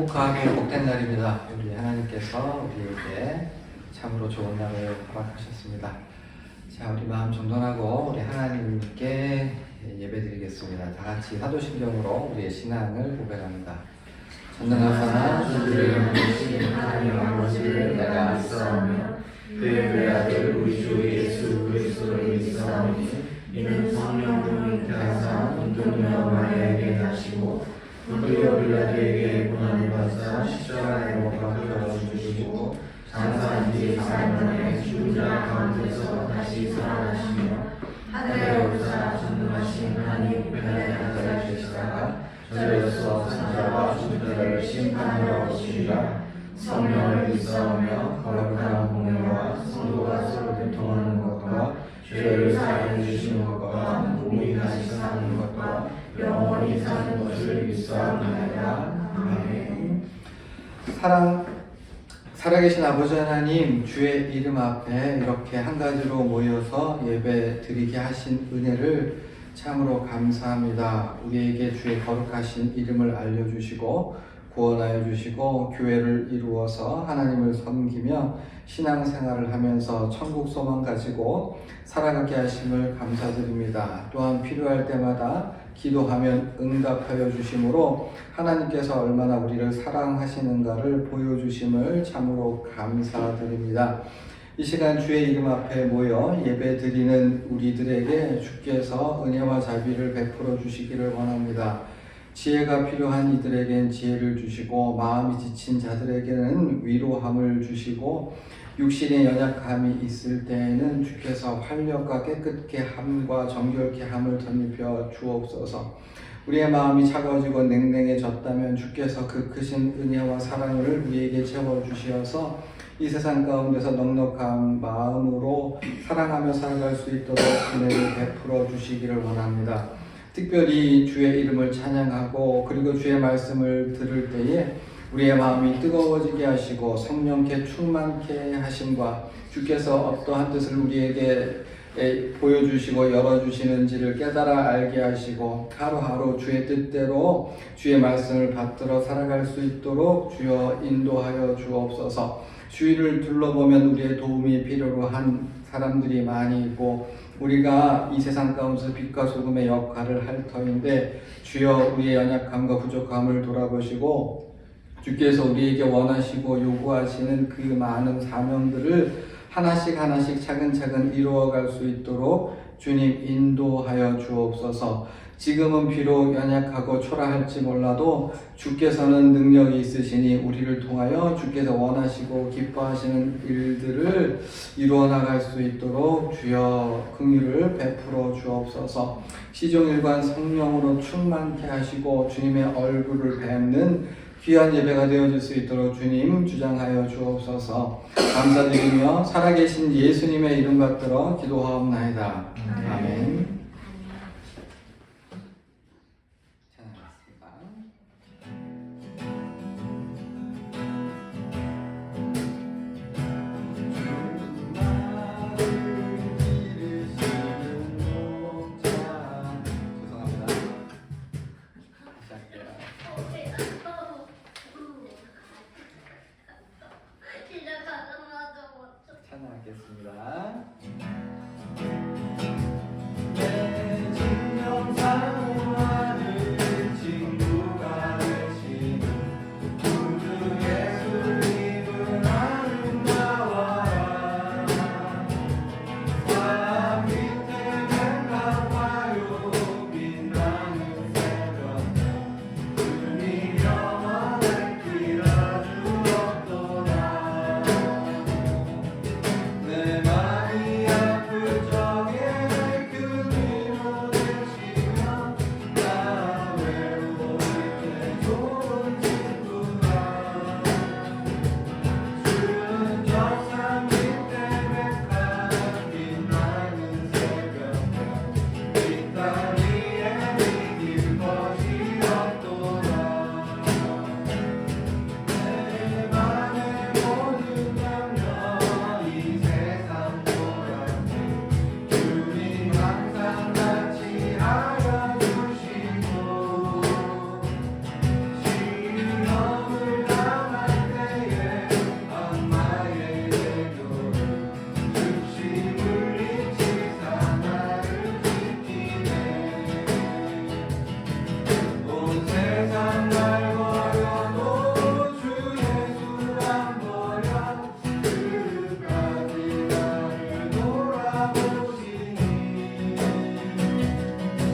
행복하고 복된 날입니다. 우리 하나님께서 우리에게 참으로 좋은 날을 허락하셨습니다. 자, 우리 마음 정돈하고 우리 하나님께 예배드리겠습니다. 다 같이 사도신경으로 우리의 신앙을 고백합니다. 전능하사 주를 영원하신 하나님 아버지를 내가 믿사오며 그의 외아들 우리 주 예수 그리스도를 믿사오니 이는 성령으로 잉태하사 본토녀 마리아에게 나시고 본토녀 빌라도에게 고난을 받사 십자가에 못 박혀 죽으시고 장사한 뒤 4일 만에 죽은 자 가운데서 다시 살아나시며 하늘에 오르사 전능하신 하나님 우편에 앉아 계시다가 저리로서 산자와 죽은 심판하러 오시리라. 성령을 믿사오며 거룩한 공회와 성도가 서로 교통하는 것과 죄를 사하여 주시는 것과 몸이 다시 사는 것과 영원히 사는 것을 믿사옵나이다. 아멘. 살아계신 아버지 하나님, 주의 이름 앞에 이렇게 한 가지로 모여서 예배 드리게 하신 은혜를 참으로 감사합니다. 우리에게 주의 거룩하신 이름을 알려주시고 구원하여 주시고 교회를 이루어서 하나님을 섬기며 신앙생활을 하면서 천국 소망 가지고 살아가게 하심을 감사드립니다. 또한 필요할 때마다 기도하면 응답하여 주심으로 하나님께서 얼마나 우리를 사랑하시는가를 보여주심을 참으로 감사드립니다. 이 시간 주의 이름 앞에 모여 예배 드리는 우리들에게 주께서 은혜와 자비를 베풀어 주시기를 원합니다. 지혜가 필요한 이들에겐 지혜를 주시고 마음이 지친 자들에게는 위로함을 주시고 육신의 연약함이 있을 때에는 주께서 활력과 깨끗게 함과 정결케 함을 덧입혀 주옵소서. 우리의 마음이 차가워지고 냉랭해졌다면 주께서 그 크신 은혜와 사랑을 우리에게 채워주시어서 이 세상 가운데서 넉넉한 마음으로 사랑하며 살아갈 수 있도록 은혜를 베풀어 주시기를 원합니다. 특별히 주의 이름을 찬양하고 그리고 주의 말씀을 들을 때에 우리의 마음이 뜨거워지게 하시고 성령께 충만케 하심과 주께서 어떠한 뜻을 우리에게 보여주시고 열어주시는지를 깨달아 알게 하시고 하루하루 주의 뜻대로 주의 말씀을 받들어 살아갈 수 있도록 주여 인도하여 주옵소서. 주위를 둘러보면 우리의 도움이 필요로 한 사람들이 많이 있고 우리가 이 세상 가운데서 빛과 소금의 역할을 할 터인데 주여 우리의 연약함과 부족함을 돌아보시고 주께서 우리에게 원하시고 요구하시는 그 많은 사명들을 하나씩 차근차근 이루어갈 수 있도록 주님 인도하여 주옵소서. 지금은 비록 연약하고 초라할지 몰라도 주께서는 능력이 있으시니 우리를 통하여 주께서 원하시고 기뻐하시는 일들을 이루어 나갈 수 있도록 주여 긍휼을 베풀어 주옵소서. 시종일관 성령으로 충만케 하시고 주님의 얼굴을 뵙는 귀한 예배가 되어질 수 있도록 주님 주장하여 주옵소서. 감사드리며 살아계신 예수님의 이름 받들어 기도하옵나이다. 아멘. 찬양하겠습니다.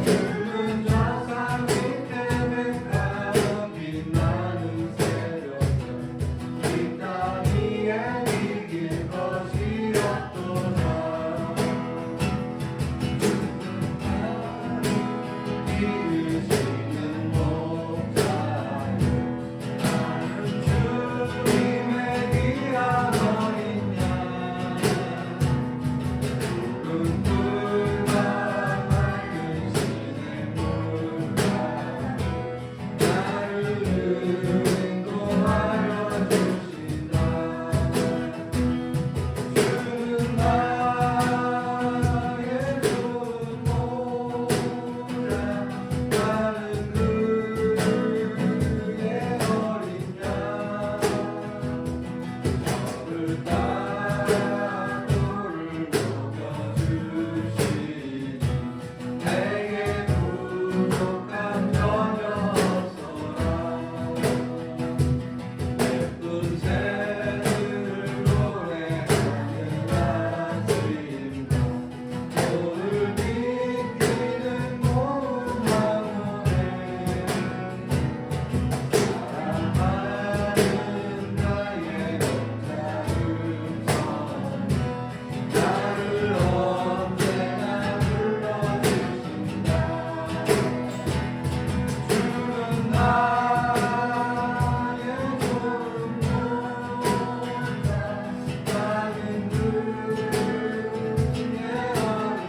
붉은 좌상 밑에 백합 빛나는 새벽별 이 땅 위에 이길 것이 없도다. 이르시는 목자여 나는 주님의 귀한 어린 양 푸른 풀과 맑은 시내 물가 나를 인도하여 주신다. 주는 나의 좋은 목자 나는 그의 어린 양 저를 따라 돌을 먹여주시니 내게 부족한 전혀 없어라. 예쁜 새들을 노래하는 아침과 오늘 비키는 고운 황혼에 사랑하는 나의 목자를 전해 나를 언제나 불러주신다. 주는 나의 좋은 목자 나는 그의 어린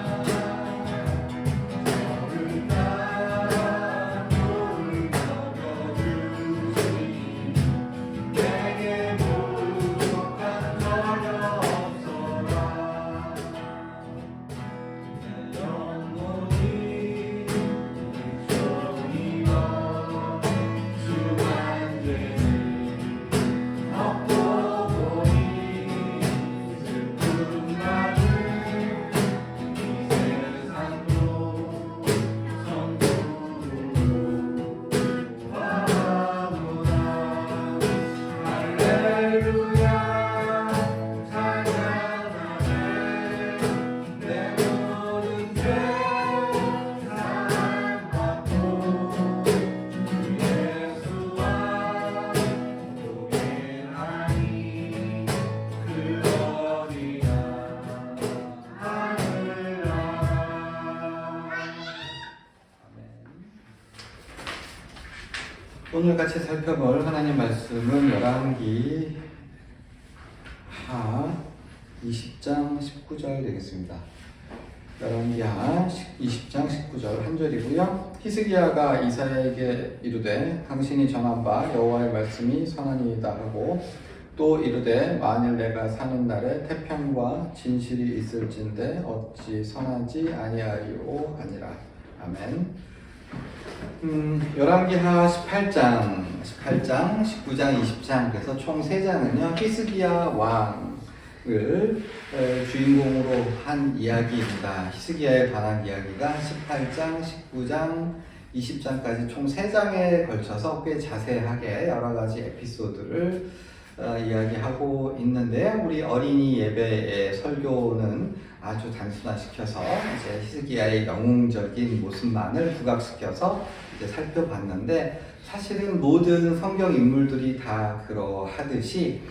양 저를 따라 돌을 먹여주시니 내게 부족한 전혀 없어라. 내 영혼이 종이여 주 완전히 얻고 보니 슬픔 많은 이 세상도 천국으로 와보라. 할렐루야 찬양하네 내 모든 죄 사함받고 주 예수와 동행하니 그 어디나 하늘나라. 오늘 같이 살펴볼 하나님 말씀은 열왕기 하 20장 19절 되겠습니다. 열왕기 하 20장 19절 한 절이고요. 히스기야가 이사야에게 이르되 당신이 전한 바 여호와의 말씀이 선하니이다 하고 또 이르되 만일 내가 사는 날에 태평과 진실이 있을진데 어찌 선하지 아니하리오 하니라. 아멘. 열왕기하 18장, 19장, 20장 그래서 총 3장은요 히스기야 왕을 주인공으로 한 이야기입니다. 히스기야에 관한 이야기가 18장, 19장, 20장까지 총 3장에 걸쳐서 꽤 자세하게 여러 가지 에피소드를 이야기하고 있는데 우리 어린이 예배의 설교는 아주 단순화시켜서 이제 히스기야의 영웅적인 모습만을 부각시켜서 이제 살펴봤는데 사실은 모든 성경 인물들이 다 그러하듯이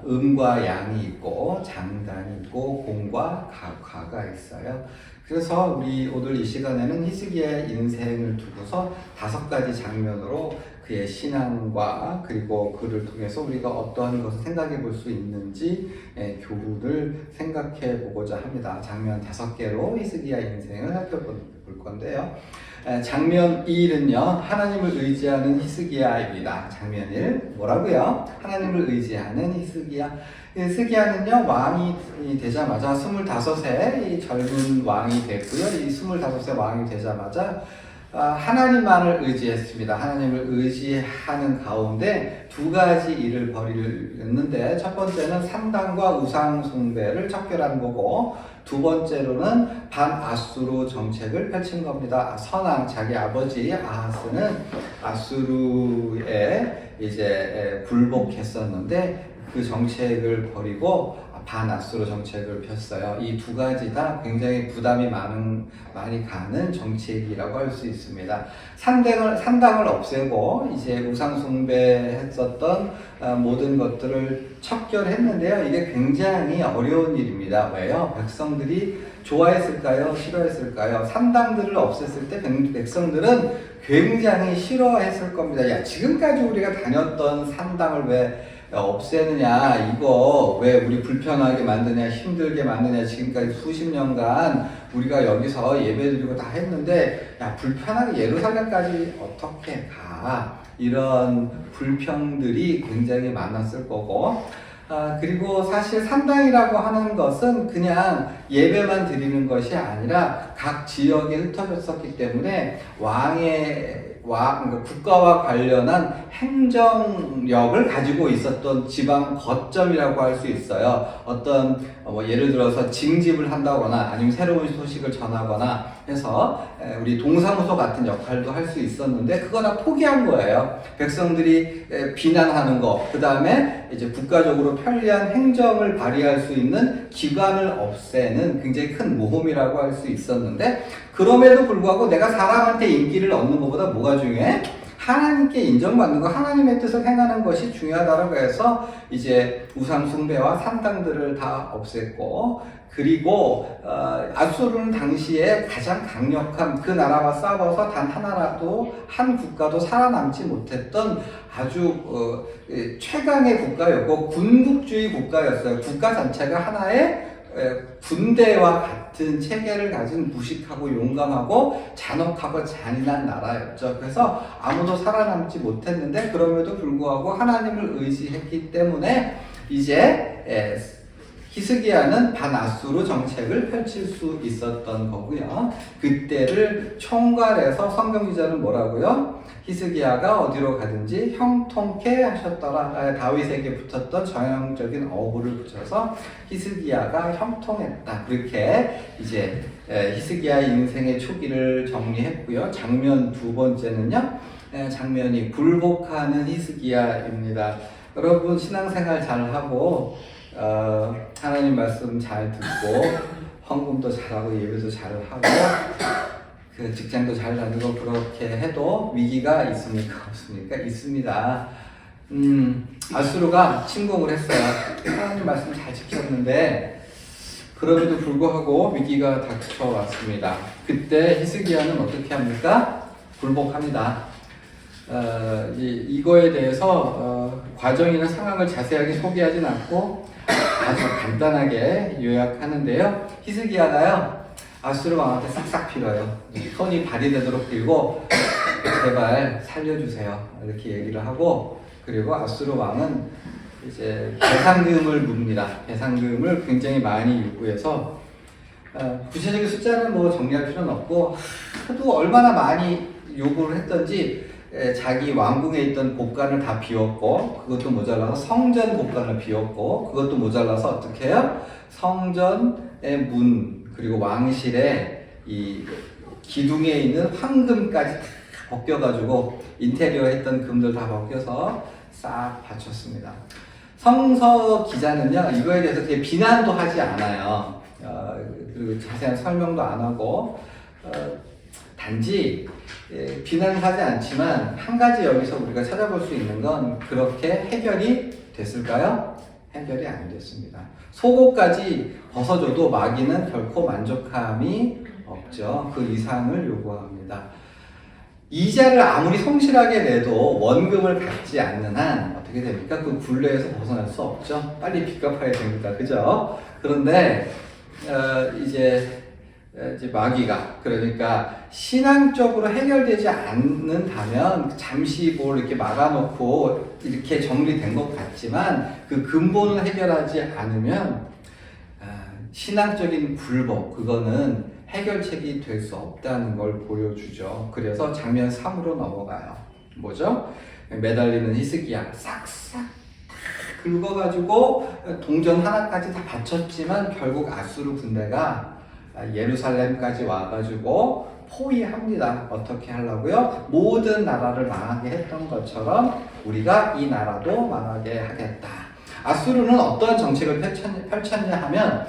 음과 양이 있고 장단이 있고 공과 과가 있어요. 그래서 우리 오늘 이 시간에는 히스기야의 인생을 두고서 5가지 장면으로 그의 신앙과 그리고 그를 통해서 우리가 어떠한 것을 생각해 볼 수 있는지 교훈을 생각해 보고자 합니다. 장면 5개로 히스기야 인생을 살펴볼 건데요. 장면 1은요 하나님을 의지하는 히스기야입니다. 장면 1 뭐라고요? 하나님을 의지하는 히스기야. 히스기야는요 왕이 되자마자 25세 이 젊은 왕이 됐고요. 이 25세 왕이 되자마자 하나님만을 의지했습니다. 하나님을 의지하는 가운데 2가지 일을 벌이는데 첫 번째는 상당과 우상 숭배를 척결한 거고 두 번째로는 반아수르 정책을 펼친 겁니다. 선왕 자기 아버지 아하스는 아수르에 이제 굴복했었는데 그 정책을 버리고 반아수르 정책을 폈어요. 이 두 가지 다 굉장히 부담이 많이 가는 정책이라고 할 수 있습니다. 산당을 없애고 이제 우상 숭배했었던 모든 것들을 척결했는데요. 이게 굉장히 어려운 일입니다. 왜요? 백성들이 좋아했을까요? 싫어했을까요? 산당들을 없앴을 때 백성들은 굉장히 싫어했을 겁니다. 야, 지금까지 우리가 다녔던 산당을 왜 없애느냐, 이거 왜 우리 불편하게 만드냐, 힘들게 만드냐, 지금까지 수십 년간 우리가 여기서 예배드리고 다 했는데, 야, 불편하게 예루살렘까지 어떻게 가? 이런 불평들이 굉장히 많았을 거고, 그리고 사실 산당이라고 하는 것은 그냥 예배만 드리는 것이 아니라 각 지역에 흩어졌었기 때문에 그러니까 국가와 관련한 행정력을 가지고 있었던 지방 거점이라고 할 수 있어요. 어떤 예를 들어서 징집을 한다거나 아니면 새로운 소식을 전하거나 해서 우리 동사무소 같은 역할도 할 수 있었는데 그거 다 포기한 거예요. 백성들이 비난하는 거, 그 다음에 이제 국가적으로 편리한 행정을 발휘할 수 있는 기관을 없애는 굉장히 큰 모험이라고 할 수 있었는데, 그럼에도 불구하고 내가 사람한테 인기를 얻는 것보다 뭐가 중요해? 하나님께 인정받는 거, 하나님의 뜻을 행하는 것이 중요하다고 해서 이제 우상 숭배와 산당들을 다 없앴고, 그리고 아수르는 당시에 가장 강력한, 그 나라와 싸워서 단 하나라도 한 국가도 살아남지 못했던 아주 최강의 국가였고 군국주의 국가였어요. 국가 자체가 하나의 군대와 같은 체계를 가진 무식하고 용감하고 잔혹하고 잔인한 나라였죠. 그래서 아무도 살아남지 못했는데 그럼에도 불구하고 하나님을 의지했기 때문에 이제 히스기야는 반아수르 정책을 펼칠 수 있었던 거고요. 그때를 총괄해서 성경 기자는 뭐라고요? 히스기야가 어디로 가든지 형통케 하셨더라. 다윗에게 붙었던 전형적인 어구를 붙여서 히스기야가 형통했다. 그렇게 이제 히스기야의 인생의 초기를 정리했고요. 장면 두 번째는요. 장면이 굴복하는 히스기야입니다. 여러분 신앙생활 잘하고 하나님 말씀 잘 듣고 헌금도 잘하고 예배도 잘하고 그 직장도 잘 다니고 그렇게 해도 위기가 있습니까? 없습니까? 있습니다. 아수르가 침공을 했어요. 하나님 말씀 잘 지켰는데 그럼에도 불구하고 위기가 닥쳐왔습니다. 그때 히스기야는 어떻게 합니까? 굴복합니다. 이거에 대해서 과정이나 상황을 자세하게 소개하진 않고 아주 간단하게 요약하는데요. 히스기야가요 아수르 왕한테 싹싹 빌어요. 손이 발이 되도록 빌고 제발 살려주세요 이렇게 얘기를 하고, 그리고 아수르 왕은 이제 배상금을 묻습니다. 배상금을 굉장히 많이 요구해서 구체적인 숫자는 뭐 정리할 필요는 없고 하도 얼마나 많이 요구를 했던지 자기 왕궁에 있던 곳간을 다 비웠고, 그것도 모자라서 성전 곳간을 비웠고, 그것도 모자라서 어떻게 해요? 성전의 문 그리고 왕실의 이 기둥에 있는 황금까지 다 벗겨가지고 인테리어 했던 금들 다 벗겨서 싹 바쳤습니다. 성서 기자는요 이거에 대해서 되게 비난도 하지 않아요. 그리고 자세한 설명도 안 하고 단지 비난하지 않지만 한 가지 여기서 우리가 찾아볼 수 있는 건, 그렇게 해결이 됐을까요? 해결이 안 됐습니다. 속옷까지 벗어줘도 마귀는 결코 만족함이 없죠. 그 이상을 요구합니다. 이자를 아무리 성실하게 내도 원금을 갚지 않는 한 어떻게 됩니까? 그 굴레에서 벗어날 수 없죠. 빨리 빚 갚아야 됩니다. 그죠? 그런데 이제 마귀가, 그러니까 신앙적으로 해결되지 않는다면 잠시 뭘 이렇게 막아놓고 이렇게 정리된 것 같지만 그 근본을 해결하지 않으면 신앙적인 굴복, 그거는 해결책이 될 수 없다는 걸 보여주죠. 그래서 장면 3으로 넘어가요. 뭐죠? 매달리는 히스기야 싹싹 긁어가지고 동전 하나까지 다 바쳤지만 결국 아수르 군대가 예루살렘까지 와가지고 포위합니다. 어떻게 하려고요? 모든 나라를 망하게 했던 것처럼 우리가 이 나라도 망하게 하겠다. 아수르는 어떠한 정책을 펼쳤냐 하면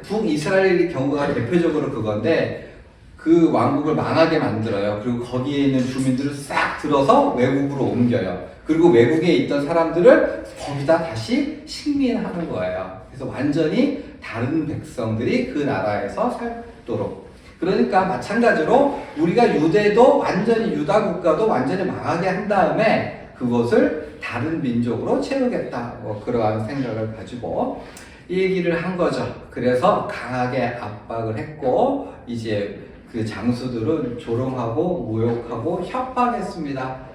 북이스라엘의 경우가 대표적으로 그건데 그 왕국을 망하게 만들어요. 그리고 거기에 있는 주민들을 싹 들어서 외국으로 옮겨요. 그리고 외국에 있던 사람들을 거기다 다시 식민하는 거예요. 그래서 완전히 다른 백성들이 그 나라에서 살도록. 그러니까 마찬가지로 우리가 유대도 완전히 유다 국가도 완전히 망하게 한 다음에 그것을 다른 민족으로 채우겠다. 뭐 그러한 생각을 가지고 이 얘기를 한 거죠. 그래서 강하게 압박을 했고 이제 그 장수들은 조롱하고 모욕하고 협박했습니다.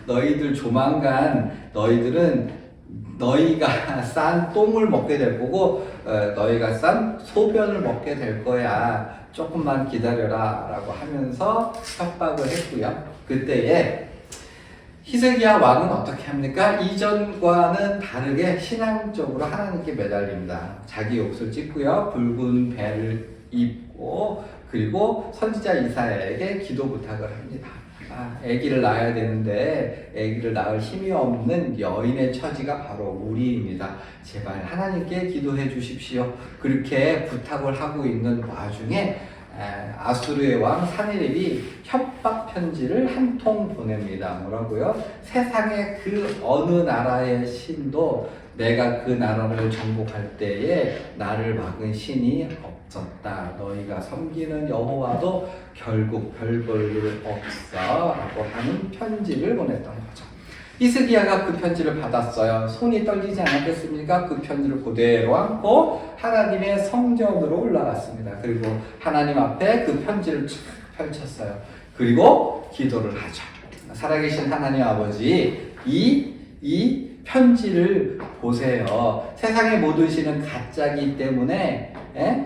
너희들 조만간 너희들은 너희가 싼 똥을 먹게 될 거고 너희가 싼 소변을 먹게 될 거야. 조금만 기다려라 라고 하면서 협박을 했고요. 그때에 히스기야 왕은 어떻게 합니까? 이전과는 다르게 신앙적으로 하나님께 매달립니다. 자기 옷을 찢고요. 붉은 배를 입고 그리고 선지자 이사야에게 기도 부탁을 합니다. 아기를 낳아야 되는데 아기를 낳을 힘이 없는 여인의 처지가 바로 우리입니다. 제발 하나님께 기도해 주십시오. 그렇게 부탁을 하고 있는 와중에 아수르의 왕 사네립이 협박 편지를 한 통 보냅니다. 뭐라고요? 세상의 그 어느 나라의 신도 내가 그 나라를 정복할 때에 나를 막은 신이 없었다. 너희가 섬기는 여호와도 결국 별 볼 일 없어 라고 하는 편지를 보냈던 거죠. 히스기야가 그 편지를 받았어요. 손이 떨리지 않았겠습니까? 그 편지를 그대로 안고 하나님의 성전으로 올라갔습니다. 그리고 하나님 앞에 그 편지를 쫙 펼쳤어요. 그리고 기도를 하죠. 살아계신 하나님 아버지, 이 편지를 보세요. 세상의 모든 신은 가짜이기 때문에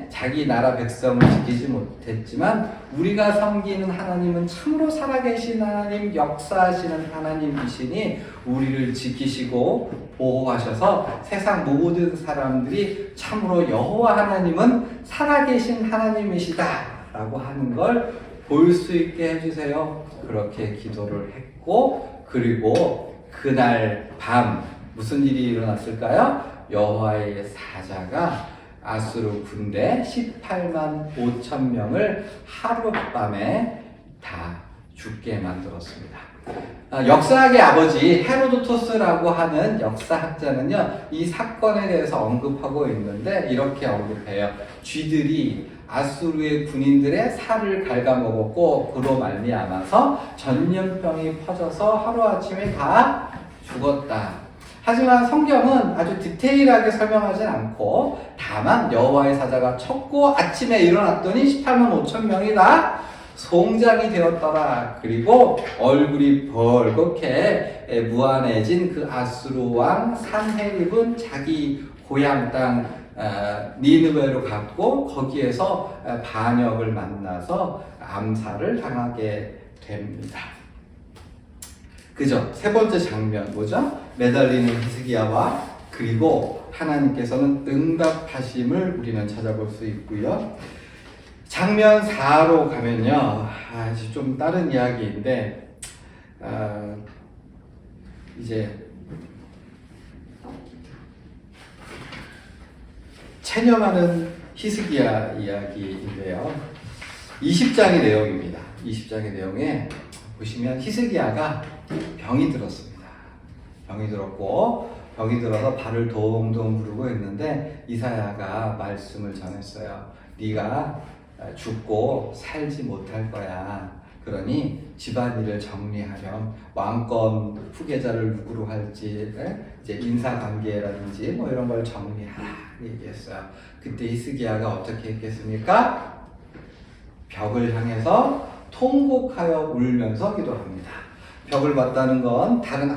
자기 나라 백성을 지키지 못했지만 우리가 섬기는 하나님은 참으로 살아계신 하나님, 역사하시는 하나님이시니 우리를 지키시고 보호하셔서 세상 모든 사람들이 참으로 여호와 하나님은 살아계신 하나님이시다 라고 하는 걸 볼 수 있게 해주세요. 그렇게 기도를 했고 그리고 그날 밤 무슨 일이 일어났을까요? 여호와의 사자가 아수르 군대 18만 5천 명을 하룻밤에 다 죽게 만들었습니다. 역사학의 아버지 헤로도토스라고 하는 역사학자는요, 이 사건에 대해서 언급하고 있는데 이렇게 언급해요. 쥐들이 아수르의 군인들의 살을 갉아먹었고 그로 말미암아서 전염병이 퍼져서 하루아침에 다 죽었다. 하지만 성경은 아주 디테일하게 설명하진 않고 다만 여호와의 사자가 쳤고 아침에 일어났더니 18만 5천 명이 다 송장이 되었더라. 그리고 얼굴이 벌겋게 무한해진 그 아수르 왕 산헤립은 자기 고향 땅 니느웨로 갔고 거기에서 반역을 만나서 암살을 당하게 됩니다. 그죠? 세 번째 장면 뭐죠? 매달리는 히스기야와 그리고 하나님께서는 응답하심을 우리는 찾아볼 수 있고요. 장면 4로 가면요, 이제 좀 다른 이야기인데 이제 체념하는 히스기야 이야기인데요. 20장의 내용입니다. 20장의 내용에 보시면 히스기야가 병이 들었습니다. 병이 들었고 병이 들어서 발을 동동 구르고 있는데 이사야가 말씀을 전했어요. 네가 죽고 살지 못할 거야. 그러니 집안일을 정리하렴. 왕권 후계자를 누구로 할지, 이제 인사관계라든지 뭐 이런 걸 정리하라 얘기했어요. 그때 히스기야가 어떻게 했겠습니까? 벽을 향해서 통곡하여 울면서 기도합니다. 벽을 봤다는 건 다른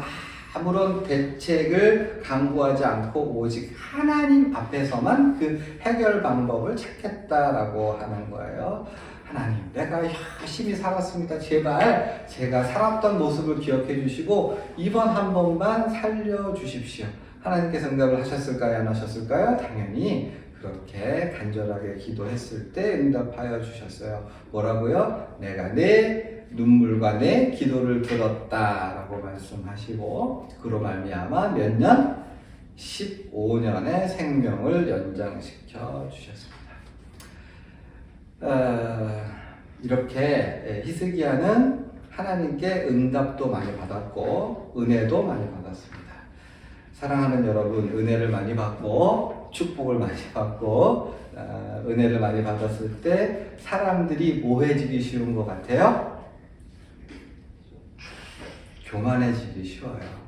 아무런 대책을 강구하지 않고 오직 하나님 앞에서만 그 해결 방법을 찾겠다라고 하는 거예요. 하나님, 내가 열심히 살았습니다. 제발 제가 살았던 모습을 기억해 주시고 이번 한 번만 살려주십시오. 하나님께서 응답을 하셨을까요? 안 하셨을까요? 당연히 그렇게 간절하게 기도했을 때 응답하여 주셨어요. 뭐라고요? 내가 내 눈물과 내 기도를 들었다라고 말씀하시고 그로 말미암아 몇 년? 15년의 생명을 연장시켜 주셨습니다. 이렇게 히스기야는 하나님께 응답도 많이 받았고 은혜도 많이 받았습니다. 사랑하는 여러분, 은혜를 많이 받고 축복을 많이 받고 은혜를 많이 받았을 때 사람들이 뭐해지기 쉬운 것 같아요? 교만해지기 쉬워요.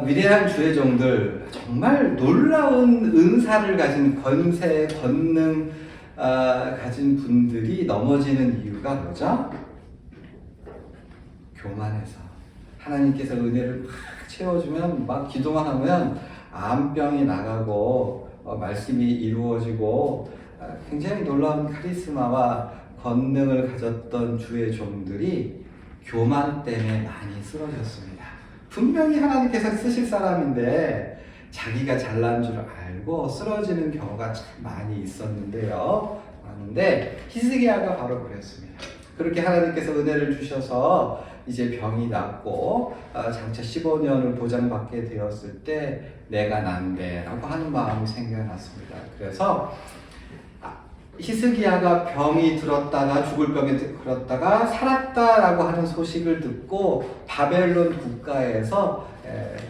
위대한 주의 종들, 정말 놀라운 은사를 가진 권세, 권능 가진 분들이 넘어지는 이유가 뭐죠? 교만해서. 하나님께서 은혜를 막 채워주면, 막 기도만 하면 암병이 나가고 말씀이 이루어지고 굉장히 놀라운 카리스마와 권능을 가졌던 주의 종들이 교만 때문에 많이 쓰러졌습니다. 분명히 하나님께서 쓰실 사람인데 자기가 잘난 줄 알고 쓰러지는 경우가 참 많이 있었는데요. 그런데 히스기야가 바로 그랬습니다. 그렇게 하나님께서 은혜를 주셔서 이제 병이 낫고 장차 15년을 보장받게 되었을 때 내가 난데라고 하는 마음이 생겨났습니다. 그래서 히스기야가 병이 들었다가 죽을 병에 들었다가 살았다라고 하는 소식을 듣고 바벨론 국가에서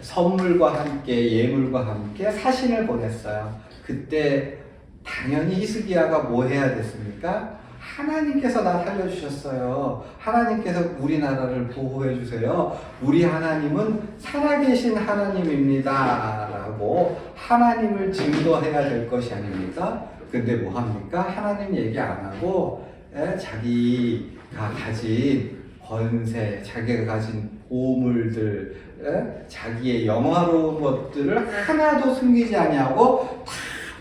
선물과 함께 예물과 함께 사신을 보냈어요. 그때 당연히 히스기야가 뭐 해야 됐습니까? 하나님께서 나 살려주셨어요. 하나님께서 우리나라를 보호해 주세요. 우리 하나님은 살아계신 하나님입니다. 라고 하나님을 증거해야 될 것이 아닙니까? 근데 뭐 합니까? 하나님 얘기 안 하고 자기가 가진 권세, 자기가 가진 보물들, 자기의 영화로운 것들을 하나도 숨기지 아니하고 다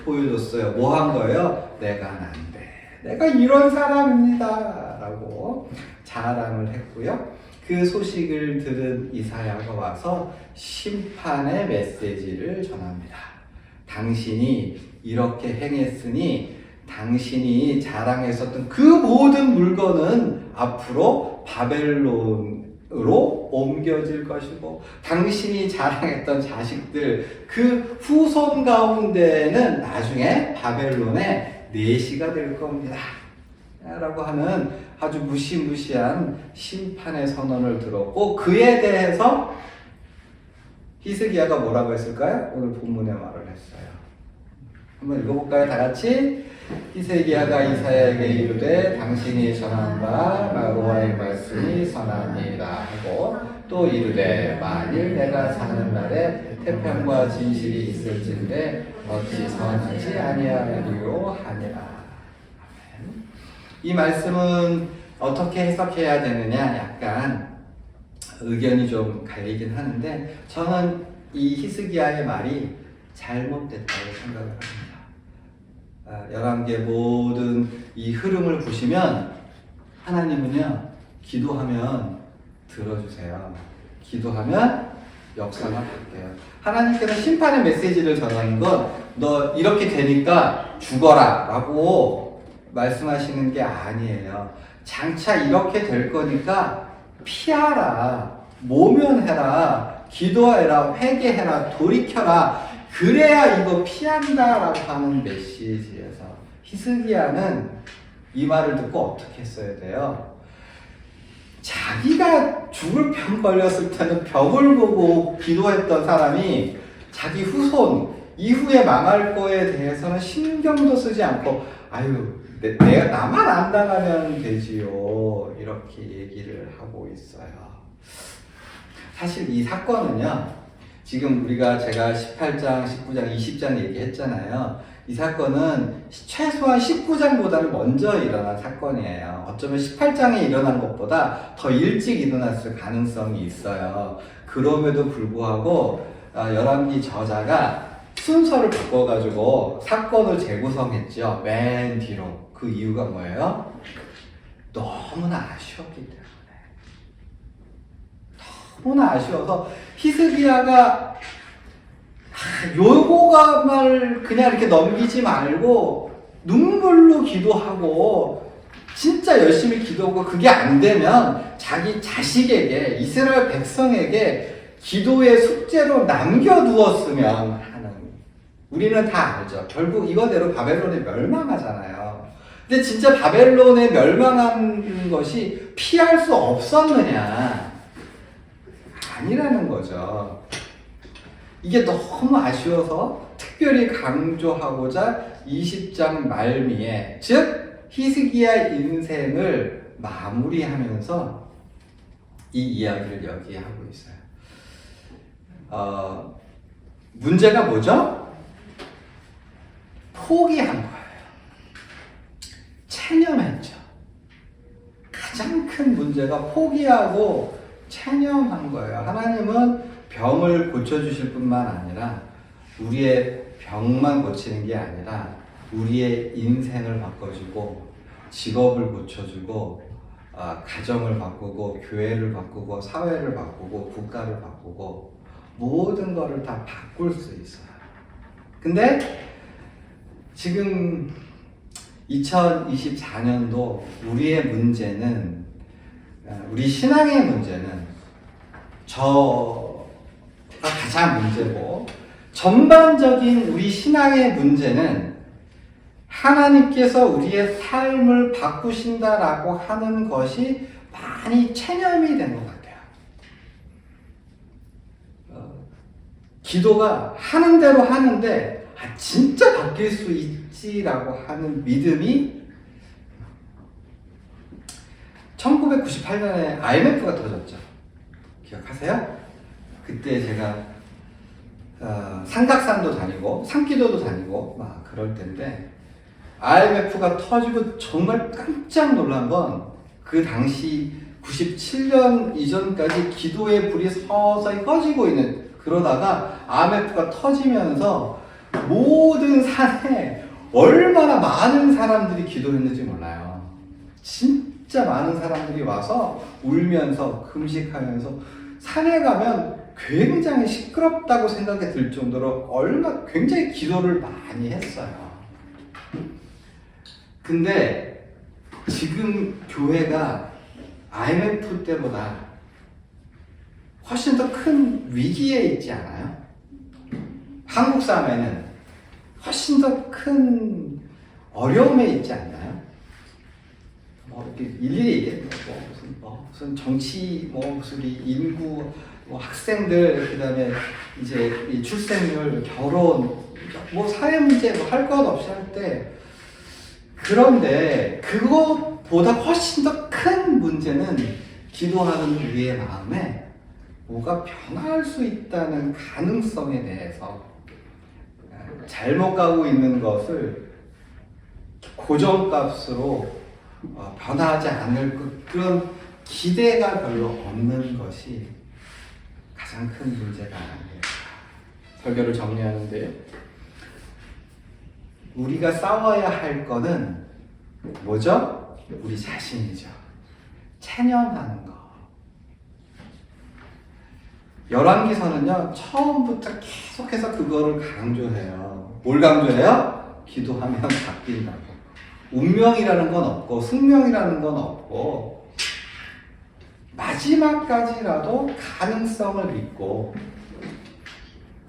보여줬어요. 뭐 한 거예요? 내가 난데, 내가 이런 사람입니다 라고 자랑을 했고요. 그 소식을 들은 이사야가 와서 심판의 메시지를 전합니다. 당신이 이렇게 행했으니 당신이 자랑했었던 그 모든 물건은 앞으로 바벨론으로 옮겨질 것이고 당신이 자랑했던 자식들 그 후손 가운데는 나중에 바벨론의 내시가 될 겁니다. 라고 하는 아주 무시무시한 심판의 선언을 들었고 그에 대해서 히스기야가 뭐라고 했을까요? 오늘 본문에 말을 했어요. 한번 읽어볼까요? 다 같이. 히스기야가 이사야에게 이르되 당신이 전한 바 여호와의 말씀이 선합니다 하고 또 이르되 만일 내가 사는 날에 태평과 진실이 있을진데 어찌 선하지 아니하리요 하니라. 이 말씀은 어떻게 해석해야 되느냐 약간 의견이 좀 갈리긴 하는데 저는 이 히스기야의 말이 잘못됐다고 생각을 합니다. 열왕기의 모든 이 흐름을 보시면 하나님은요 기도하면 들어주세요. 기도하면 역사가 바뀌어요. 하나님께서 심판의 메시지를 전하는 건 너 이렇게 되니까 죽어라 라고 말씀하시는 게 아니에요. 장차 이렇게 될 거니까 피하라, 모면해라, 기도해라, 회개해라, 돌이켜라. 그래야 이거 피한다라고 하는 메시지에서 히스기야는 이 말을 듣고 어떻게 했어야 돼요? 자기가 죽을 병 걸렸을 때는 병을 보고 기도했던 사람이 자기 후손 이후에 망할 거에 대해서는 신경도 쓰지 않고 아유 내가 나만 안 당하면 되지요 이렇게 얘기를 하고 있어요. 사실 이 사건은요 지금 제가 18장, 19장, 20장 얘기했잖아요. 이 사건은 최소한 19장보다는 먼저 일어난 사건이에요. 어쩌면 18장에 일어난 것보다 더 일찍 일어났을 가능성이 있어요. 그럼에도 불구하고 열왕기 저자가 순서를 바꿔가지고 사건을 재구성했죠. 맨 뒤로. 그 이유가 뭐예요? 너무나 아쉬웠기 때문에. 너무나 아쉬워서 히스기야가 요거가말 그냥 이렇게 넘기지 말고 눈물로 기도하고 진짜 열심히 기도하고 그게 안 되면 자기 자식에게 이스라엘 백성에게 기도의 숙제로 남겨두었으면 하는, 우리는 다 알죠. 결국 이거대로 바벨론에 멸망하잖아요. 근데 진짜 바벨론에 멸망한 것이 피할 수 없었느냐? 아니라는 거죠. 이게 너무 아쉬워서 특별히 강조하고자 20장 말미에, 즉 히스기야 인생을 마무리하면서 이 이야기를 여기 하고 있어요. 문제가 뭐죠? 포기한 거예요. 체념했죠. 가장 큰 문제가 포기하고 체념한 거예요. 하나님은 병을 고쳐주실 뿐만 아니라 우리의 병만 고치는 게 아니라 우리의 인생을 바꿔주고 직업을 고쳐주고 가정을 바꾸고 교회를 바꾸고 사회를 바꾸고 국가를 바꾸고 모든 것을 다 바꿀 수 있어요. 근데 지금 2024년도 우리의 문제는, 우리 신앙의 문제는 저가 가장 문제고, 전반적인 우리 신앙의 문제는 하나님께서 우리의 삶을 바꾸신다라고 하는 것이 많이 체념이 된 것 같아요. 기도가 하는 대로 하는데 진짜 바뀔 수 있지라고 하는 믿음이, 1998년에 IMF가 터졌죠. 기억하세요? 그때 제가 삼각산도 다니고 산기도도 다니고 막 그럴 텐데, IMF가 터지고 정말 깜짝 놀란 건 그 당시 97년 이전까지 기도의 불이 서서히 꺼지고 있는, 그러다가 IMF가 터지면서 모든 산에 얼마나 많은 사람들이 기도했는지 몰라요. 진짜 많은 사람들이 와서 울면서 금식하면서, 산에 가면 굉장히 시끄럽다고 생각이 들 정도로 굉장히 기도를 많이 했어요. 근데 지금 교회가 IMF 때보다 훨씬 더 큰 위기에 있지 않아요? 한국 사회는 훨씬 더 큰 어려움에 있지 않나요? 이렇게 일일이 얘기해. 무슨 정치, 무슨 인구, 학생들, 그 다음에 이제 이 출생률, 결혼, 사회 문제 할 것 없이 할 때, 그런데 그것보다 훨씬 더 큰 문제는 기도하는 우리의 마음에 뭐가 변할 수 있다는 가능성에 대해서, 잘못 가고 있는 것을 고정값으로 변하지 않을 그런 기대가 별로 없는 것이 가장 큰 문제가 아니에요. 설교를 정리하는데요, 우리가 싸워야 할 거는 뭐죠? 우리 자신이죠. 체념하는 거. 열왕기서는요, 처음부터 계속해서 그거를 강조해요. 뭘 강조해요? 기도하면 바뀐다고. 운명이라는 건 없고 숙명이라는 건 없고, 마지막까지라도 가능성을 믿고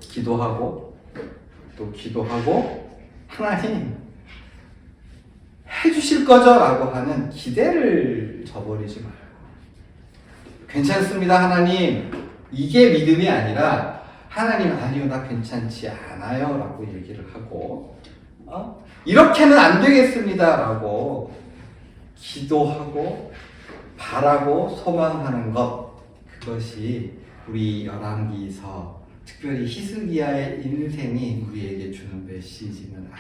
기도하고 또 기도하고, 하나님 해주실 거죠? 라고 하는 기대를 저버리지 말고, 괜찮습니다 하나님, 이게 믿음이 아니라 하나님 아니요 나 괜찮지 않아요 라고 얘기를 하고, 이렇게는 안 되겠습니다 라고 기도하고 바라고 소망하는 것, 그것이 우리 열왕기서, 특별히 히스기야의 인생이 우리에게 주는 메시지는 아닐까.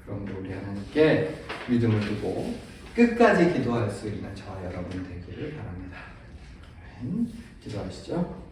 그럼 우리 하나님께 믿음을 두고 끝까지 기도할 수 있는 저와 여러분 되기를 바랍니다. 기도하시죠.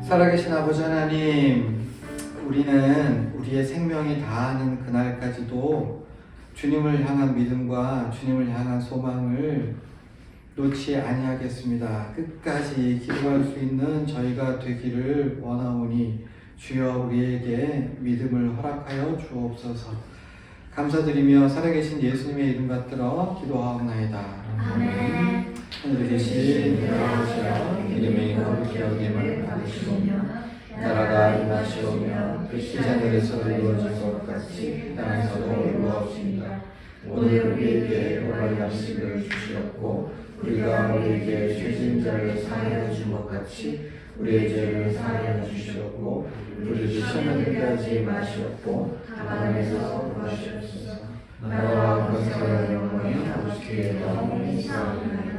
살아계신 아버지 하나님, 우리는 우리의 생명이 다하는 그날까지도 주님을 향한 믿음과 주님을 향한 소망을 놓지 아니하겠습니다. 끝까지 기도할 수 있는 저희가 되기를 원하오니 주여 우리에게 믿음을 허락하여 주옵소서. 감사드리며 살아계신 예수님의 이름 받들어 기도하옵나이다. 아멘. 하늘에 계신 우리 아버지여, 이름이 거룩히 여김을 받으시오며 나라가 임하시오며 뜻이 하늘에서 이루어질 것 같이 땅에서도 이루어집니다. 오늘 우리에게 오늘 양식을 주시옵고 우리가 우리에게 죄진 자를 사하여 준 것 같이 우리의 죄를 사하여 주시옵고 우리를 시험에 하지 마시옵고 다만에서 구하시옵소서. 나라와 권세와 영광이 아버지께 영원히 있사옵나이다.